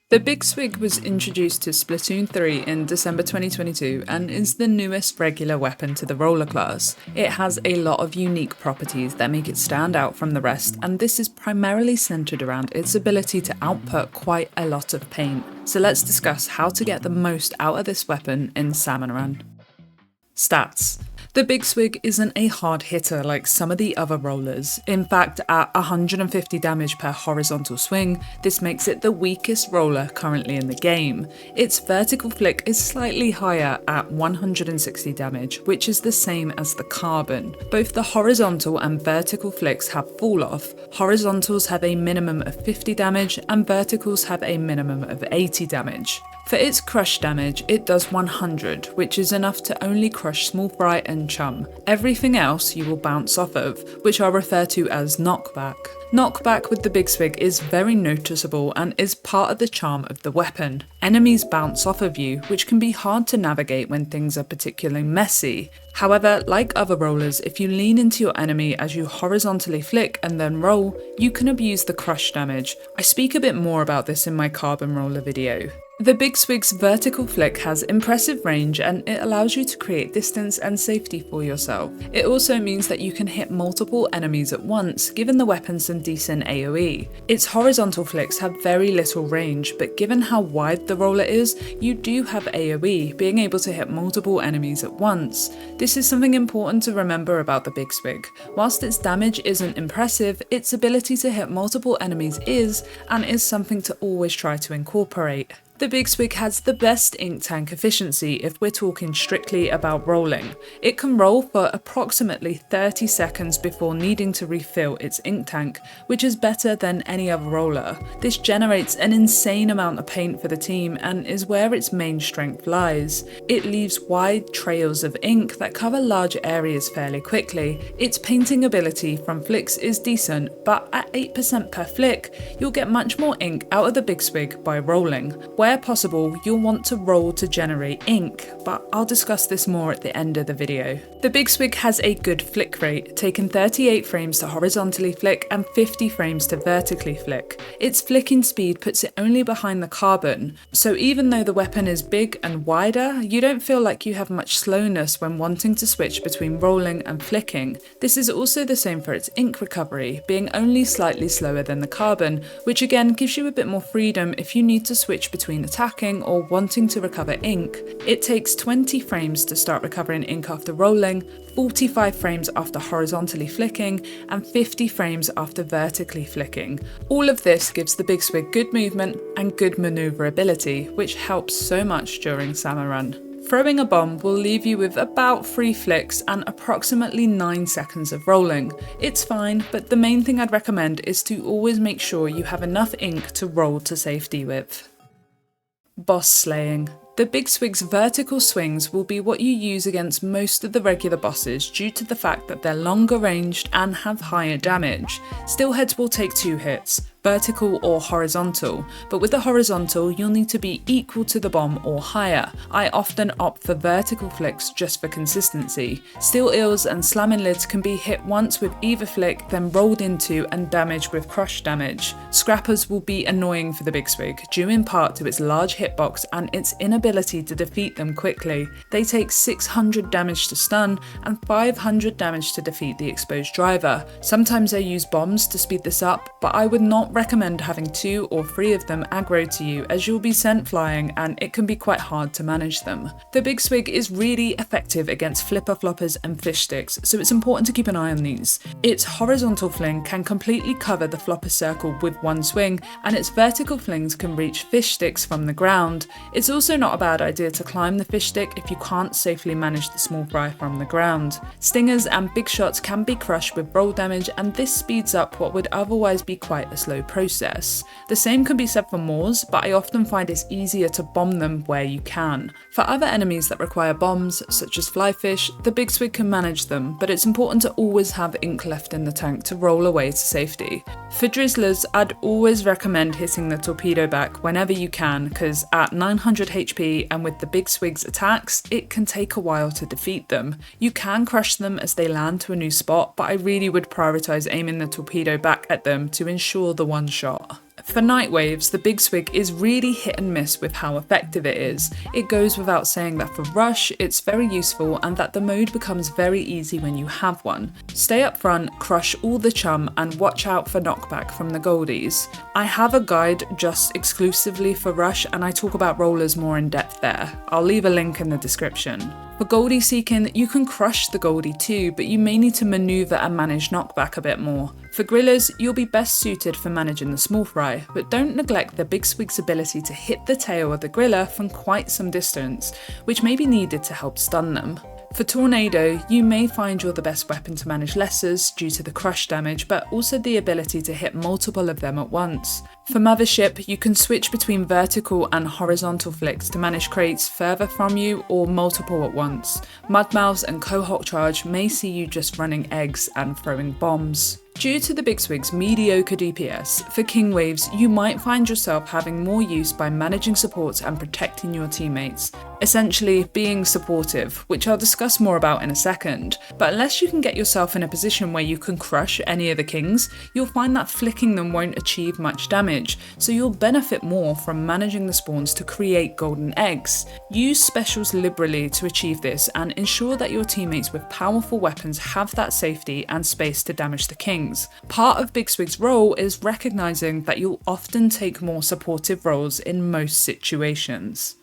The Big Swig was introduced to Splatoon 3 in December 2022 and is the newest regular weapon to the roller class. It has a lot of unique properties that make it stand out from the rest, and this is primarily centered around its ability to output quite a lot of paint. So let's discuss how to get the most out of this weapon in SalmonRun. Stats. The Big Swig isn't a hard hitter like some of the other rollers. In fact, at 150 damage per horizontal swing, this makes it the weakest roller currently in the game. Its vertical flick is slightly higher at 160 damage, which is the same as the carbon. Both the horizontal and vertical flicks have fall off. Horizontals have a minimum of 50 damage and verticals have a minimum of 80 damage. For its crush damage, it does 100, which is enough to only crush small fry and chum. Everything else you will bounce off of, which I'll refer to as knockback. Knockback with the Big Swig is very noticeable and is part of the charm of the weapon. Enemies bounce off of you, which can be hard to navigate when things are particularly messy. However, like other rollers, if you lean into your enemy as you horizontally flick and then roll, you can abuse the crush damage. I speak a bit more about this in my carbon roller video. The Big Swig's vertical flick has impressive range and it allows you to create distance and safety for yourself. It also means that you can hit multiple enemies at once, giving the weapon some decent AoE. Its horizontal flicks have very little range, but given how wide the roller is, you do have AoE, being able to hit multiple enemies at once. This is something important to remember about the Big Swig. Whilst its damage isn't impressive, its ability to hit multiple enemies is, and is something to always try to incorporate. The Big Swig has the best ink tank efficiency if we're talking strictly about rolling. It can roll for approximately 30 seconds before needing to refill its ink tank, which is better than any other roller. This generates an insane amount of paint for the team and is where its main strength lies. It leaves wide trails of ink that cover large areas fairly quickly. Its painting ability from flicks is decent, but at 8% per flick, you'll get much more ink out of the Big Swig by rolling. Where possible, you'll want to roll to generate ink, but I'll discuss this more at the end of the video. The Big Swig has a good flick rate, taking 38 frames to horizontally flick and 50 frames to vertically flick. Its flicking speed puts it only behind the carbon, so even though the weapon is big and wider, you don't feel like you have much slowness when wanting to switch between rolling and flicking. This is also the same for its ink recovery, being only slightly slower than the carbon, which again gives you a bit more freedom if you need to switch between attacking or wanting to recover ink. It takes 20 frames to start recovering ink after rolling, 45 frames after horizontally flicking, and 50 frames after vertically flicking. All of this gives the Big Swig good movement and good maneuverability, which helps so much during SalmonRun. Throwing a bomb will leave you with about 3 flicks and approximately 9 seconds of rolling. It's fine, but the main thing I'd recommend is to always make sure you have enough ink to roll to safety with. Boss slaying. The Big Swig's vertical swings will be what you use against most of the regular bosses due to the fact that they're longer ranged and have higher damage. Steelheads will take 2 hits, vertical or horizontal, but with the horizontal you'll need to be equal to the bomb or higher. I often opt for vertical flicks just for consistency. Steel eels and slamming lids can be hit once with either flick, then rolled into and damaged with crush damage. Scrappers will be annoying for the Big Swig, due in part to its large hitbox and its inability to defeat them quickly. They take 600 damage to stun and 500 damage to defeat the exposed driver. Sometimes I use bombs to speed this up, but I would not recommend having 2 or 3 of them aggro to you as you'll be sent flying and it can be quite hard to manage them. The Big Swig is really effective against flipper floppers and fish sticks, so it's important to keep an eye on these. Its horizontal fling can completely cover the flopper circle with one swing, and its vertical flings can reach fish sticks from the ground. It's also not a bad idea to climb the fish stick if you can't safely manage the small fry from the ground. Stingers and big shots can be crushed with roll damage, and this speeds up what would otherwise be quite a slow process. The same can be said for Moors, but I often find it's easier to bomb them where you can. For other enemies that require bombs, such as flyfish, the Big Swig can manage them, but it's important to always have ink left in the tank to roll away to safety. For drizzlers, I'd always recommend hitting the torpedo back whenever you can, because at 900 HP and with the Big Swig's attacks, it can take a while to defeat them. You can crush them as they land to a new spot, but I really would prioritise aiming the torpedo back at them to ensure the one shot. For night waves, the Big Swig is really hit and miss with how effective it is. It goes without saying that for rush, it's very useful and that the mode becomes very easy when you have one. Stay up front, crush all the chum, and watch out for knockback from the goldies. I have a guide just exclusively for rush and I talk about rollers more in depth there. I'll leave a link in the description. For goldie seeking, you can crush the goldie too, but you may need to maneuver and manage knockback a bit more. For grillers, you'll be best suited for managing the small fry, but don't neglect the Big Swig's ability to hit the tail of the griller from quite some distance, which may be needed to help stun them. For Tornado, you may find you're the best weapon to manage lessers due to the crush damage, but also the ability to hit multiple of them at once. For Mothership, you can switch between vertical and horizontal flicks to manage crates further from you or multiple at once. Mudmouths and Cohort Charge may see you just running eggs and throwing bombs. Due to the Big Swig's mediocre DPS, for King Waves you might find yourself having more use by managing supports and protecting your teammates. Essentially being supportive, which I'll discuss more about in a second, but unless you can get yourself in a position where you can crush any of the kings, you'll find that flicking them won't achieve much damage, so you'll benefit more from managing the spawns to create golden eggs. Use specials liberally to achieve this and ensure that your teammates with powerful weapons have that safety and space to damage the kings. Part of Big Swig's role is recognising that you'll often take more supportive roles in most situations.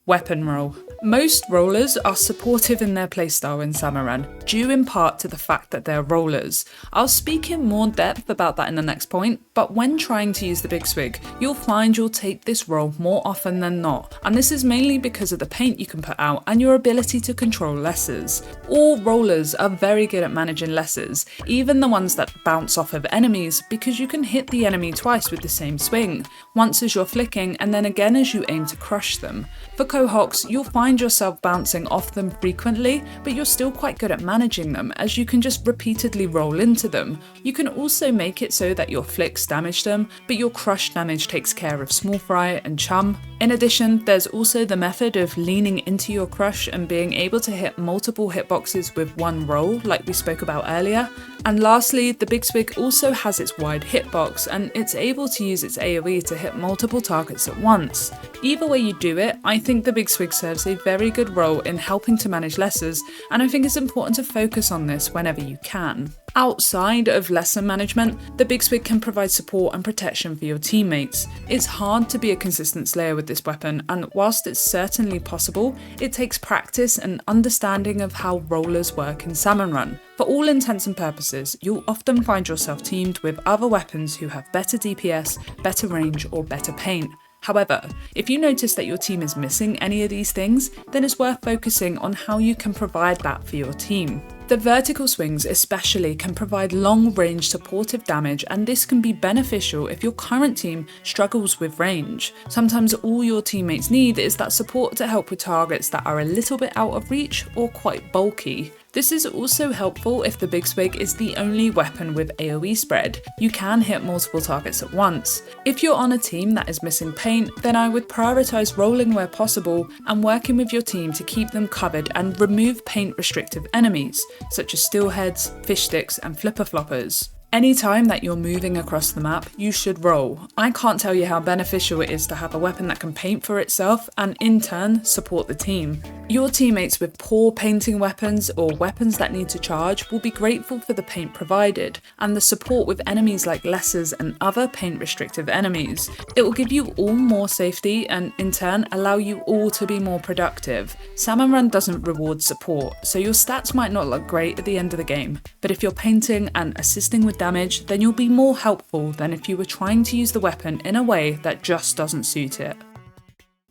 Weapon roll. Most rollers are supportive in their playstyle in SalmonRun, due in part to the fact that they're rollers. I'll speak in more depth about that in the next point, but when trying to use the Big Swig, you'll find you'll take this role more often than not, and this is mainly because of the paint you can put out and your ability to control lessers. All rollers are very good at managing lessers, even the ones that bounce off of enemies, because you can hit the enemy twice with the same swing, once as you're flicking and then again as you aim to crush them. For Cohocks, you'll find yourself bouncing off them frequently, but you're still quite good at managing them as you can just repeatedly roll into them. You can also make it so that your flicks damage them, but your crush damage takes care of small fry and chum. In addition, there's also the method of leaning into your crush and being able to hit multiple hitboxes with one roll, like we spoke about earlier. And lastly, the Big Swig also has its wide hitbox, and it's able to use its AoE to hit multiple targets at once. Either way you do it, I think the Big Swig serves a very good role in helping to manage lessers, and I think it's important to focus on this whenever you can. Outside of lesson management, the Big Swig can provide support and protection for your teammates. It's hard to be a consistent slayer with this weapon, and whilst it's certainly possible, it takes practice and understanding of how rollers work in SalmonRun. For all intents and purposes, you'll often find yourself teamed with other weapons who have better DPS, better range, or better paint. However, if you notice that your team is missing any of these things, then it's worth focusing on how you can provide that for your team. The vertical swings especially can provide long-range supportive damage, and this can be beneficial if your current team struggles with range. Sometimes all your teammates need is that support to help with targets that are a little bit out of reach or quite bulky. This is also helpful if the Big Swig is the only weapon with AoE spread. You can hit multiple targets at once. If you're on a team that is missing paint, then I would prioritise rolling where possible and working with your team to keep them covered and remove paint restrictive enemies, such as steelheads, fish sticks and flipper floppers. Anytime that you're moving across the map, you should roll. I can't tell you how beneficial it is to have a weapon that can paint for itself and in turn support the team. Your teammates with poor painting weapons or weapons that need to charge will be grateful for the paint provided and the support with enemies like lessers and other paint restrictive enemies. It will give you all more safety and in turn allow you all to be more productive. SalmonRun doesn't reward support, so your stats might not look great at the end of the game, but if you're painting and assisting with damage, then you'll be more helpful than if you were trying to use the weapon in a way that just doesn't suit it.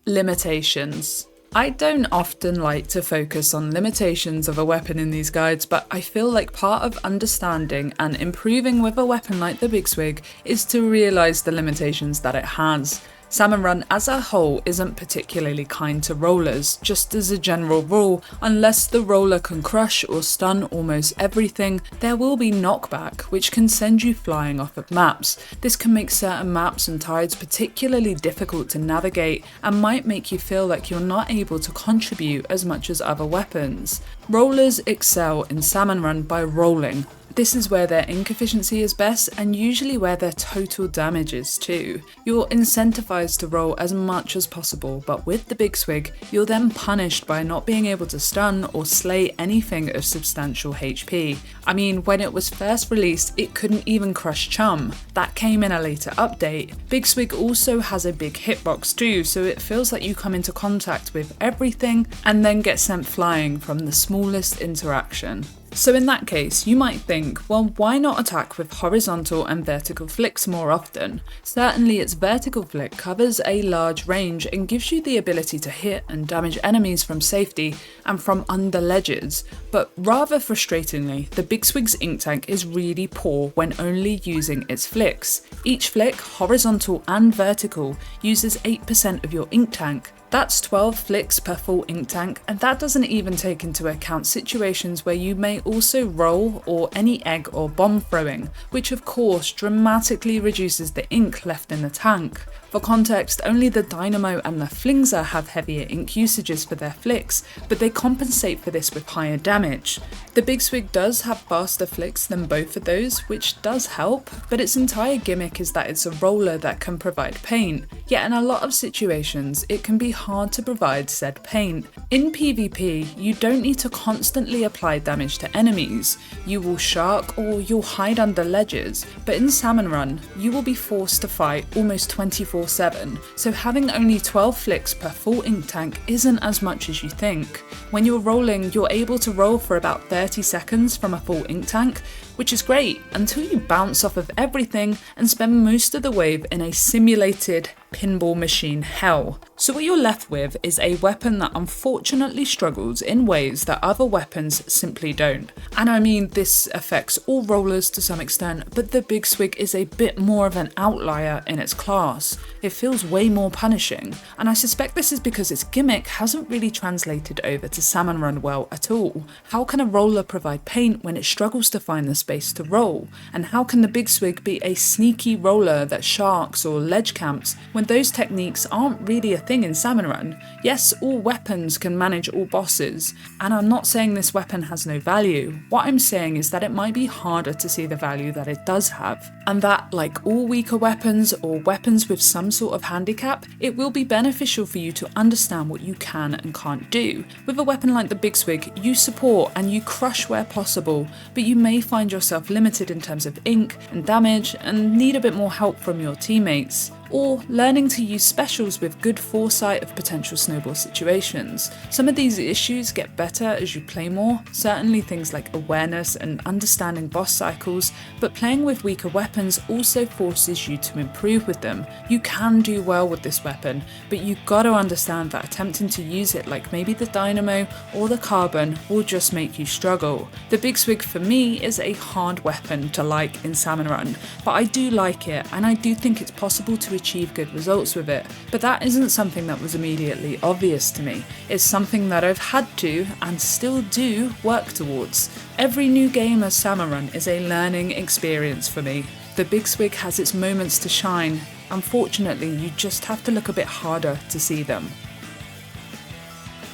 Limitations. I don't often like to focus on limitations of a weapon in these guides, but I feel like part of understanding and improving with a weapon like the Big Swig is to realise the limitations that it has. SalmonRun as a whole isn't particularly kind to rollers, just as a general rule. Unless the roller can crush or stun almost everything, there will be knockback, which can send you flying off of maps. This can make certain maps and tides particularly difficult to navigate and might make you feel like you're not able to contribute as much as other weapons. Rollers excel in SalmonRun by rolling. This is where their ink efficiency is best and usually where their total damage is too. You're incentivized to roll as much as possible, but with the Big Swig, you're then punished by not being able to stun or slay anything of substantial HP. I mean, when it was first released, it couldn't even crush Chum. That came in a later update. Big Swig also has a big hitbox too, so it feels like you come into contact with everything and then get sent flying from the smallest interaction. So in that case, you might think, well, why not attack with horizontal and vertical flicks more often? Certainly its vertical flick covers a large range and gives you the ability to hit and damage enemies from safety and from under ledges, but rather frustratingly, the Big Swig's ink tank is really poor when only using its flicks. Each flick, horizontal and vertical, uses 8% of your ink tank. That's 12 flicks per full ink tank, and that doesn't even take into account situations where you may also roll or any egg or bomb throwing, which of course dramatically reduces the ink left in the tank. For context, only the Dynamo and the Flingser have heavier ink usages for their flicks, but they compensate for this with higher damage. The Big Swig does have faster flicks than both of those, which does help, but its entire gimmick is that it's a roller that can provide paint, yet in a lot of situations it can be hard to provide said paint. In PvP, you don't need to constantly apply damage to enemies. You will shark or you'll hide under ledges, but in SalmonRun, you will be forced to fight almost 24/7, so having only 12 flicks per full ink tank isn't as much as you think. When you're rolling, you're able to roll for about 30 seconds from a full ink tank, which is great until you bounce off of everything and spend most of the wave in a simulated pinball machine hell. So what you're left with is a weapon that unfortunately struggles in ways that other weapons simply don't. And I mean, this affects all rollers to some extent, but the Big Swig is a bit more of an outlier in its class. It feels way more punishing, and I suspect this is because its gimmick hasn't really translated over to SalmonRun well at all. How can a roller provide paint when it struggles to find the space to roll? And how can the Big Swig be a sneaky roller that sharks or ledge camps when those techniques aren't really a thing in SalmonRun? Yes, all weapons can manage all bosses, and I'm not saying this weapon has no value. What I'm saying is that it might be harder to see the value that it does have, and that, like all weaker weapons or weapons with some sort of handicap, it will be beneficial for you to understand what you can and can't do. With a weapon like the Big Swig, you support and you crush where possible, but you may find yourself limited in terms of ink and damage and need a bit more help from your teammates. Or learning to use specials with good foresight of potential snowball situations. Some of these issues get better as you play more, certainly things like awareness and understanding boss cycles, but playing with weaker weapons also forces you to improve with them. You can do well with this weapon, but you gotta understand that attempting to use it like maybe the Dynamo or the Carbon will just make you struggle. The Big Swig for me is a hard weapon to like in SalmonRun, but I do like it and I do think it's possible to achieve good results with it, but that isn't something that was immediately obvious to me. It's something that I've had to, and still do, work towards. Every new game of SalmonRun is a learning experience for me. The Big Swig has its moments to shine. Unfortunately, you just have to look a bit harder to see them.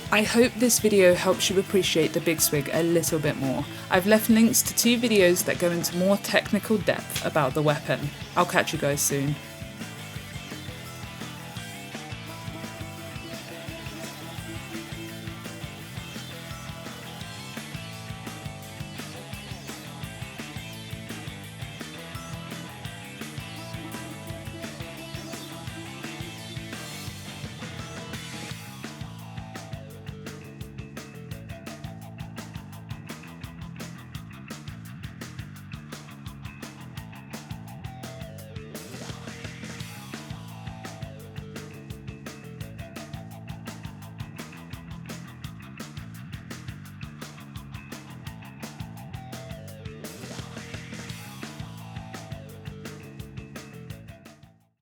I hope this video helps you appreciate the Big Swig a little bit more. I've left links to 2 videos that go into more technical depth about the weapon. I'll catch you guys soon.